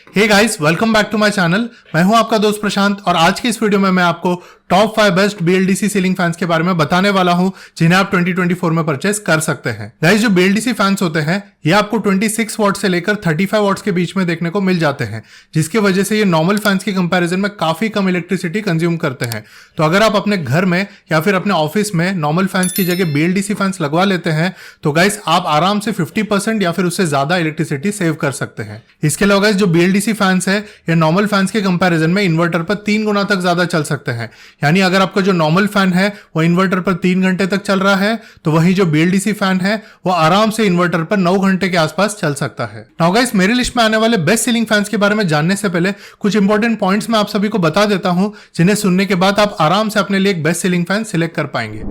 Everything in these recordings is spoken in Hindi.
Hey guys, welcome back to my channel. मैं हूं आपका दोस्त प्रशांत और आज की इस वीडियो में मैं आपको top 5 best BLDC ceiling fans के बारे में बताने वाला हूं जिन्हें आप 2024 में परचेस कर सकते हैं। गाइस, जो BLDC फैंस होते हैं ये आपको 26 वॉट से लेकर 35 वॉट्स के बीच में देखने को मिल जाते हैं, जिसकी वजह से ये नॉर्मल फैंस की कंपैरिजन में काफी कम इलेक्ट्रिसिटी कंज्यूम करते हैं। तो अगर आप अपने घर में या फिर अपने ऑफिस में नॉर्मल फैंस की जगह BLDC फैंस लगवा लेते हैं तो गाइस आप आराम से 50% या फिर उससे ज्यादा इलेक्ट्रिसिटी सेव कर सकते हैं। इसके अलावा गाइस, जो BLDC फैंस है ये नॉर्मल फैंस के कंपैरिजन में इन्वर्टर पर 3 गुना तक ज्यादा चल सकते हैं। यानी अगर आपका जो नॉर्मल फैन है वो इन्वर्टर पर 3 घंटे तक चल रहा है तो वही जो BLDC फैन है वो आराम से इन्वर्टर पर 9 घंटे के आसपास चल सकता है। नाउ गाइस, मेरी लिस्ट में आने वाले बेस्ट सीलिंग फैंस के बारे में जानने से पहले कुछ इंपॉर्टेंट पॉइंट्स मैं आप सभी को बता देता हूं जिन्हें सुनने के बाद आप आराम से अपने लिए एक बेस्ट सीलिंग फैन सिलेक्ट कर पाएंगे।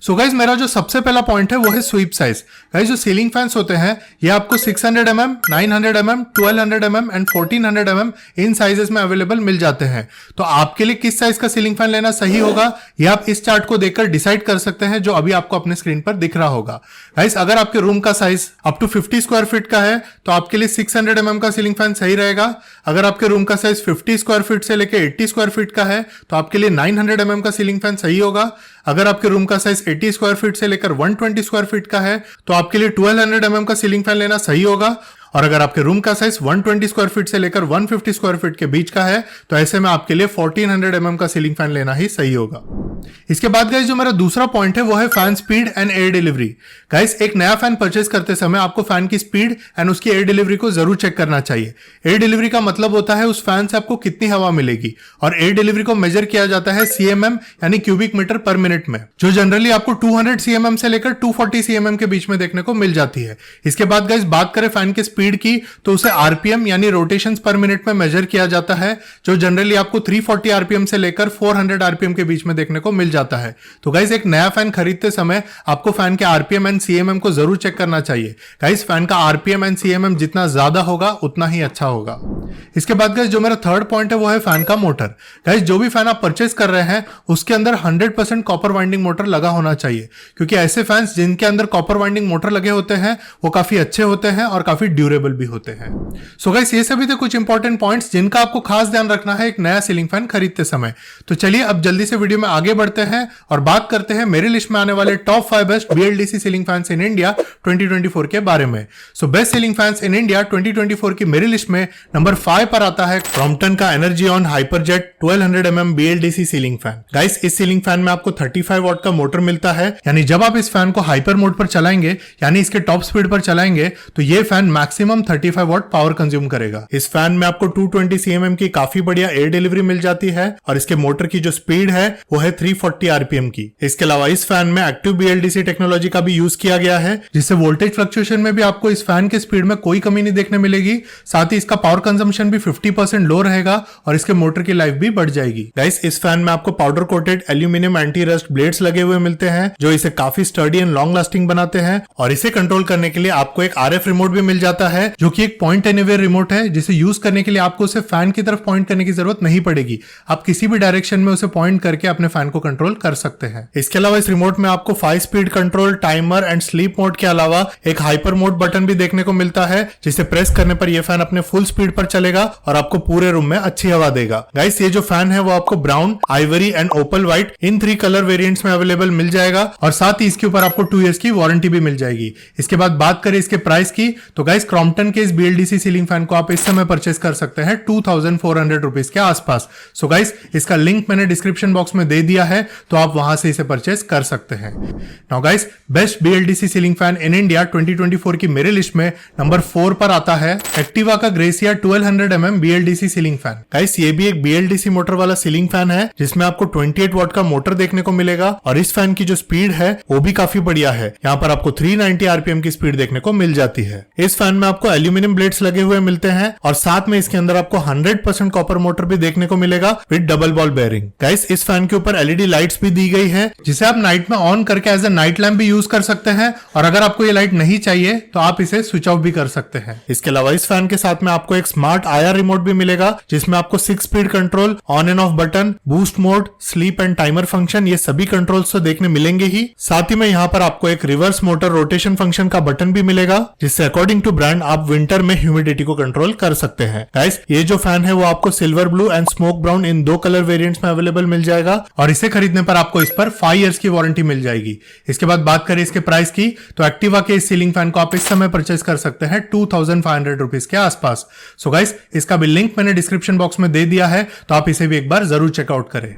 सो गाइस, मेरा जो सबसे पहला पॉइंट है वो है स्वीप साइज। गाइस, जो सीलिंग फैंस होते हैं ये आपको 600 mm, 900 mm, 1200 mm and 1400 mm in sizes में अवेलेबल मिल जाते हैं। तो आपके लिए किस साइज का सीलिंग फैन लेना सही होगा ये आप इस चार्ट को देखकर डिसाइड कर सकते हैं जो अभी आपको अपने स्क्रीन पर दिख रहा होगा। गाइस, अगर आपके रूम का size up to 50 square feet का है तो आपके लिए 600 mm का सीलिंग फैन सही रहेगा। अगर आपके रूम का साइज 50 स्क्वायर फीट से लेकर 80 स्क्वायर फीट का है तो आपके लिए 900 mm का सीलिंग फैन सही होगा। अगर आपके रूम का साइज 80 स्क्वायर फीट से लेकर 120 स्क्वायर फीट का है तो आपके लिए 1200 mm का सीलिंग फैन लेना सही होगा। और अगर आपके रूम का साइज 120 स्क्वायर फीट से लेकर 150 स्क्वायर फीट के बीच का है तो ऐसे में आपके लिए 1400 mm का सीलिंग फैन लेना ही सही होगा। इसके बाद गाइस, जो मेरा दूसरा पॉइंट है वो है fan speed and air delivery. Guys, एक नया फैन परचेस करते समय आपको फैन की स्पीड एंड उसकी एयर डिलीवरी को जरूर चेक करना चाहिए। एयर डिलीवरी का मतलब होता है उस फैन से आपको कितनी हवा मिलेगी और एयर डिलीवरी को मेजर किया जाता है CMM यानी क्यूबिक मीटर पर मिनट में, जो जनरली आपको 200 CMM से लेकर 240 CMM के बीच में देखने को मिल जाती है। इसके बाद गाइस, बात करें फैन के स्पीड की तो उसे RPM यानी रोटेशंस पर मिनट में मेजर किया जाता है, जो जनरली आपको 340 RPM से लेकर 400 RPM के बीच में देखने को मिल जाता है। तो गाइस, एक नया फैन खरीदते समय आपको फैन के RPM एंड CMM को जरूर चेक करना चाहिए। गाइस, फैन का RPM एंड CMM जितना ज्यादा होगा उतना ही अच्छा होगा। इसके बाद गाइस, जो मेरा थर्ड पॉइंट है वो है फैन का मोटर। गाइस, जो भी फैन आप परचेस कर रहे हैं उसके अंदर 100% कॉपर वाइंडिंग मोटर लगा होना चाहिए, क्योंकि ऐसे फैंस जिनके अंदर कॉपर वाइंडिंग मोटर लगे होते हैं वो काफी अच्छे होते हैं और काफी ड्यूरेबल भी होते हैं। सो गाइस, ये सभी थे कुछ इंपॉर्टेंट पॉइंट्स जिनका आपको खास ध्यान रखना है एक नया सीलिंग फैन खरीदते समय। तो चलिए अब जल्दी से वीडियो में आगे बढ़ते हैं और बात करते हैं मेरी लिस्ट में आने वाले top 5 best BLDC ceiling fans in India 2024 के बारे में। So best ceiling fans in India 2024 की मेरी लिस्ट में नंबर 5 पर आता है क्रॉम्पटन का एनर्जीऑन हाइपरजेट 1200 mm BLDC ceiling fan. Guys, इस सीलिंग फैन में आपको 35 वॉट का मोटर मिलता है, यानी जब आप इस फैन को हाइपर मोड पर चलाएंगे यानी इसके टॉप स्पीड पर चलाएंगे तो ये fan maximum 35 what power consume करेगा। इस फैन में आपको 220 CMM की काफी बढ़िया एयर डिलीवरी मिल जाती है और इसके मोटर की जो स्पीड है वो है 340 RPM की। इसके अलावा इस फैन में एक्टिव BLDC टेक्नोलॉजी का भी यूज किया गया है, जिससे वोल्टेज फ्लक्चुएशन में भी आपको इस फैन के स्पीड में कोई कमी नहीं देखने मिलेगी। साथ ही इसका पावर कंजम्पशन भी 50% लो रहेगा और इसके मोटर की लाइफ भी बढ़ जाएगी। गाइस, इस फैन में आपको powder coated aluminium anti rust blades लगे हुए मिलते हैं जो इसे काफी स्टर्डी एंड लॉन्ग लास्टिंग बनाते हैं। और इसे कंट्रोल करने के लिए आपको एक RF रिमोट भी मिल जाता है, जो कि एक पॉइंट एनीवेयर रिमोट है, जिसे यूज करने के लिए आपको उसे फैन की तरफ पॉइंट करने की जरूरत नहीं पड़ेगी। आप किसी भी डायरेक्शन में उसे पॉइंट करके अपने फैन को कंट्रोल कर सकते हैं। इसके अलावा इस रिमोट में आपको 5 speed control, timer and sleep mode के अलावा एक हाइपर मोड बटन भी देखने को मिलता है, जिसे प्रेस करने पर यह फैन अपने फुल स्पीड पर चलेगा और आपको पूरे रूम में अच्छी हवा देगा। गाइस, ये जो फैन है वो आपको brown, ivory and opal white in 3 colour variants में अवेलेबल मिल जाएगा और साथ ही इसके ऊपर आपको 2 इयर्स की वारंटी भी मिल जाएगी। इसके बाद बात करें इसके प्राइस की तो गाइस, क्रॉम्पटन के इस BLDC सीलिंग फैन को आप इस समय परचेस कर सकते हैं 2400 रुपीज के आसपास। सो गाइस, इसका लिंक मैंने डिस्क्रिप्शन बॉक्स में दे दिया है तो आप वहां से इसे परचेस कर सकते हैं। Now guys, best BLDC ceiling fan in India 2024 की मेरे लिस्ट में नंबर 4 पर आता है एक्टिवा का gratia 1200 mm BLDC ceiling fan. Guys, ये भी एक BLDC मोटर वाला सीलिंग फैन है जिसमें आपको 28 वॉट का मोटर देखने को मिलेगा और इस फैन की जो स्पीड है वो भी काफी बढ़िया है। यहाँ पर आपको 390 RPM की स्पीड देखने को मिल जाती है। इस फैन में आपको एल्यूमिनियम ब्लेड्स लगे हुए मिलते हैं और साथ में इसके अंदर आपको 100% कॉपर मोटर भी देखने को मिलेगा with double ball bearing. Guys, इस फैन के ऊपर LED लाइट्स भी दी गई है, जिसे आप नाइट में ऑन करके एज ए नाइट लैम्प भी यूज कर सकते हैं और अगर आपको ये लाइट नहीं चाहिए तो आप इसे स्विच ऑफ भी कर सकते हैं। इसके अलावा इस फैन के साथ में आपको एक स्मार्ट स्मार्ट IR रिमोट भी मिलेगा, जिसमें आपको 6 speed control, on end off button, boost mode, sleep and timer function, ये सभी कंट्रोल्स तो देखने मिलेंगे ही। साथ ही में यहाँ पर आपको एक रिवर्स मोटर रोटेशन फंक्शन का बटन भी मिलेगा, जिससे अकॉर्डिंग टू ब्रांड आप विंटर में ह्यूमिडिटी को कंट्रोल कर सकते हैं। गाइस, ये जो फैन है वो आपको silver blue and smoke brown in 2 colour variants में अवेलेबल मिल जाएगा और इसे खरीदने पर आपको इस पर 5 इयर्स की वारंटी मिल जाएगी। इसके बाद बात करें इसके प्राइस की, तो एक्टिवा के इस सीलिंग फैन को आप इस समय परचेज कर सकते हैं 2500 रुपीज के आसपास। सो गाइस, इसका भी लिंक मैंने डिस्क्रिप्शन बॉक्स में दे दिया है, तो आप इसे भी एक बार जरूर चेकआउट करें।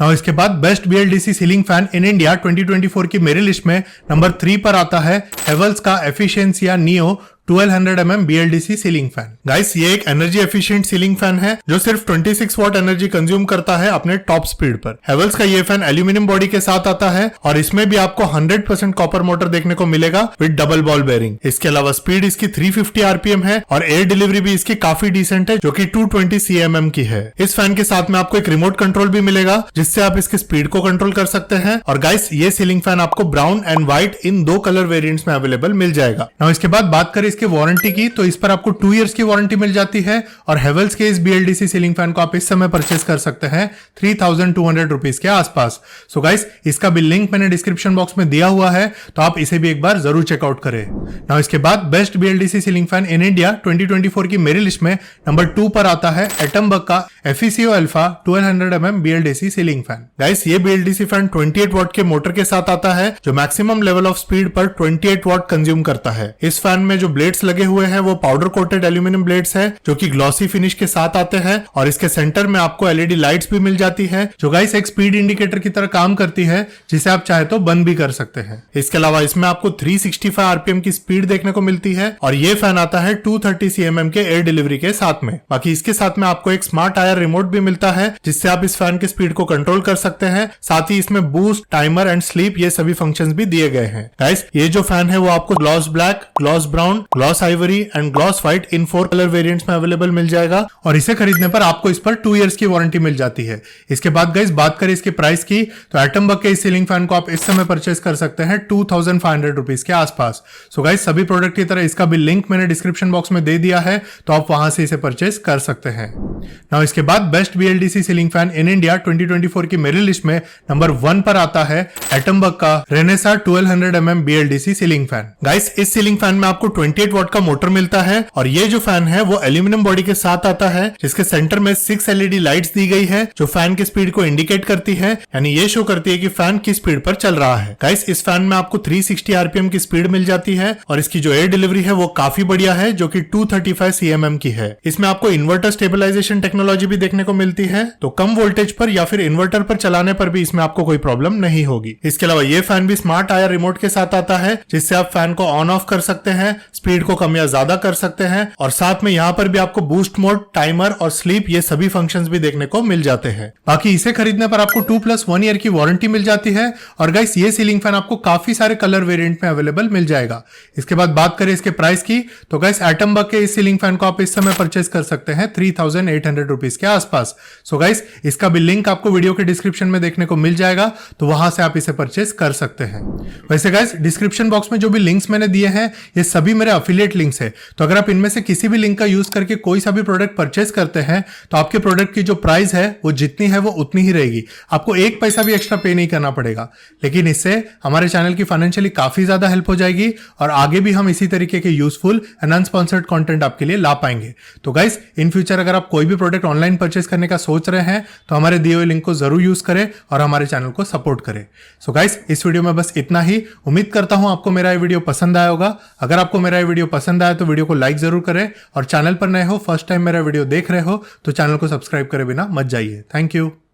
नाउ इसके बाद best BLDC ceiling fan in India 2024 की मेरी लिस्ट में नंबर 3 पर आता है हेवल्स का Efficiencia Neo 1200 mm BLDC ceiling fan. Guys, ये एक एनर्जी एफिशिएंट सीलिंग फैन है जो सिर्फ 26 वॉट एनर्जी कंज्यूम करता है अपने टॉप स्पीड पर। हेवल्स का ये फैन एल्यूमिनियम बॉडी के साथ आता है और इसमें भी आपको 100% कॉपर मोटर देखने को मिलेगा विद डबल बॉल बेयरिंग। इसके अलावा स्पीड इसकी 350 RPM है और एयर डिलीवरी भी इसकी काफी डिसेंट है, जो कि 220 cmm की है। इस फैन के साथ में आपको एक रिमोट कंट्रोल भी मिलेगा, जिससे आप इसकी स्पीड को कंट्रोल कर सकते हैं। और गाइस, ये सीलिंग फैन आपको brown and white in 2 colour variants में अवेलेबल मिल जाएगा। नाउ इसके बाद बात करें इसकी वारंटी की, तो इस पर आपको 2 इयर्स की वारंटी मिल जाती है और हेवल्स के इस BLDC सीलिंग फैन को आप इस समय परचेस कर सकते हैं 3200 रुपीज के आसपास। सो गाइस, इसका भी लिंक मैंने डिस्क्रिप्शन बॉक्स में दिया हुआ है, तो आप इसे भी एक बार जरूर चेकआउट करें। नाउ इसके बाद best BLDC ceiling fan in India 2024 की मेरी लिस्ट में नंबर 2 पर आता है एटमबर्ग का Efficio Alpha 1200 mm BLDC ceiling fan. Guys, ये BLDC फैन 28 वॉट के मोटर के साथ आता है, जो मैक्सिमम लेवल ऑफ स्पीड पर 28 वॉट कंज्यूम करता है। इस फैन में जो ब्लेड्स लगे हुए हैं वो पाउडर कोटेड एल्यूमिनियम ब्लेड्स है, जो कि ग्लॉसी फिनिश के साथ आते हैं और इसके सेंटर में आपको LED लाइट्स भी मिल जाती है, जो गाइस एक स्पीड इंडिकेटर की तरह काम करती है, जिसे आप चाहे तो बंद भी कर सकते हैं। इसके अलावा इसमें आपको 365 RPM की स्पीड देखने को मिलती है और ये फैन आता है 230 cmm के एयर डिलीवरी के साथ में। बाकी इसके साथ में आपको एक स्मार्ट IR रिमोट भी मिलता है, जिससे आप इस फैन की स्पीड को कंट्रोल कर सकते हैं। साथ ही इसमें बूस्ट, टाइमर एंड स्लीप ये सभी फंक्शंस भी दिए गए हैं। गाइस, ये जो फैन है वो आपको gloss black, gloss brown, gloss Ivory and gloss white in 4 colour variants में अवेलेबल मिल जाएगा और इसे खरीदने पर आपको इस पर 2 इयर्स की वारंटी मिल जाती है। इसके बाद गाइस, बात करें इसके प्राइस की, तो एटमबर्ग के इस सीलिंग फैन को आप इस समय परचेस कर सकते हैं 2500 रुपीज के आसपास। सो गाइस, सभी प्रोडक्ट की तरह इसका भी लिंक मैंने डिस्क्रिप्शन बॉक्स में दे दिया है, तो आप वहां से इसे परचेस कर सकते हैं। नाउ इसके बाद best BLDC ceiling fan in India 2024 की मेरी लिस्ट में नंबर 1 पर आता है एटमबर्ग का Renaissance 1200 mm BLDC ceiling fan. Guys, इस सीलिंग फैन में आपको 28 वॉट का मोटर मिलता है और ये जो फैन है वो एल्यूमिनियम बॉडी के साथ आता है, जिसके सेंटर में 6 LED लाइट्स दी गई है, जो फैन की स्पीड को इंडिकेट करती है, यानी ये शो करती है कि फैन किस स्पीड पर चल रहा है। गाइस, इस फैन में आपको 360 RPM की स्पीड मिल जाती है और इसकी जो एयर डिलीवरी है वो काफी बढ़िया है, जो कि 235 cmm की है। इसमें आपको इन्वर्टर स्टेबलाइजेशन टेक्नोलॉजी भी देखने को मिलती है, तो कम वोल्टेज पर या फिर इन्वर्टर पर चलाने पर भी इसमें आपको कोई प्रॉब्लम नहीं होगी। इसके अलावा ये फैन भी स्मार्ट IR रिमोट के साथ आता है, जिससे आप फैन को ऑन ऑफ कर सकते हैं, स्पीड को कम या ज्यादा कर सकते हैं और साथ में यहाँ पर भी आपको बूस्ट मोड, टाइमर और स्लीप ये सभी फंक्शंस भी देखने को मिल जाते हैं। बाकी इसे खरीदने पर आपको 2+1 ईयर की वारंटी मिल जाती है और गाइस, ये सीलिंग फैन आपको काफी सारे कलर वेरिएंट में अवेलेबल मिल जाएगा। इसके बाद बात करें इसके प्राइस की, तो गाइस, एटमबर्ग के इस सीलिंग फैन को आप इस समय परचेस कर सकते हैं 3800 रुपीज के आसपास। सो गाइस, इसका भी लिंक आपको वीडियो के डिस्क्रिप्शन में देखने को मिल जाएगा, तो वहां से आप इसे परचेस कर सकते हैं। वैसे गाइस, डिस्क्रिप्शन बॉक्स में जो भी लिंक्स मैंने दिए हैं ये सभी मेरे अफिलिएट लिंक्स है, तो अगर आप इनमें से किसी भी लिंक का यूज करके कोई सा भी प्रोडक्ट परचेस करते हैं तो आपके प्रोडक्ट की जो प्राइस है वो जितनी है वो उतनी ही रहेगी, आपको 1 पैसा भी एक्स्ट्रा पे नहीं करना पड़ेगा। लेकिन इससे हमारे चैनल की फाइनेंशियली काफी ज्यादा हेल्प हो जाएगी और आगे भी हम इसी तरीके के यूजफुल एंड अनस्पॉन्सर्ड कंटेंट आपके लिए ला पाएंगे। तो गाइस, इन फ्यूचर अगर आप कोई भी प्रोडक्ट ऑनलाइन परचेस करने का सोच रहे हैं तो हमारे दिए हुए लिंक को जरूर यूज करें और हमारे चैनल को सपोर्ट करें। सो गाइस, इस वीडियो में बस इतना ही। उम्मीद करता हूं आपको मेरा ये वीडियो पसंद आया होगा। अगर आपको मेरा ये वीडियो पसंद आया तो वीडियो को लाइक जरूर करें और चैनल पर नए हो, फर्स्ट टाइम मेरा वीडियो देख रहे हो तो चैनल को सब्सक्राइब करे बिना मत जाइए। Thank you.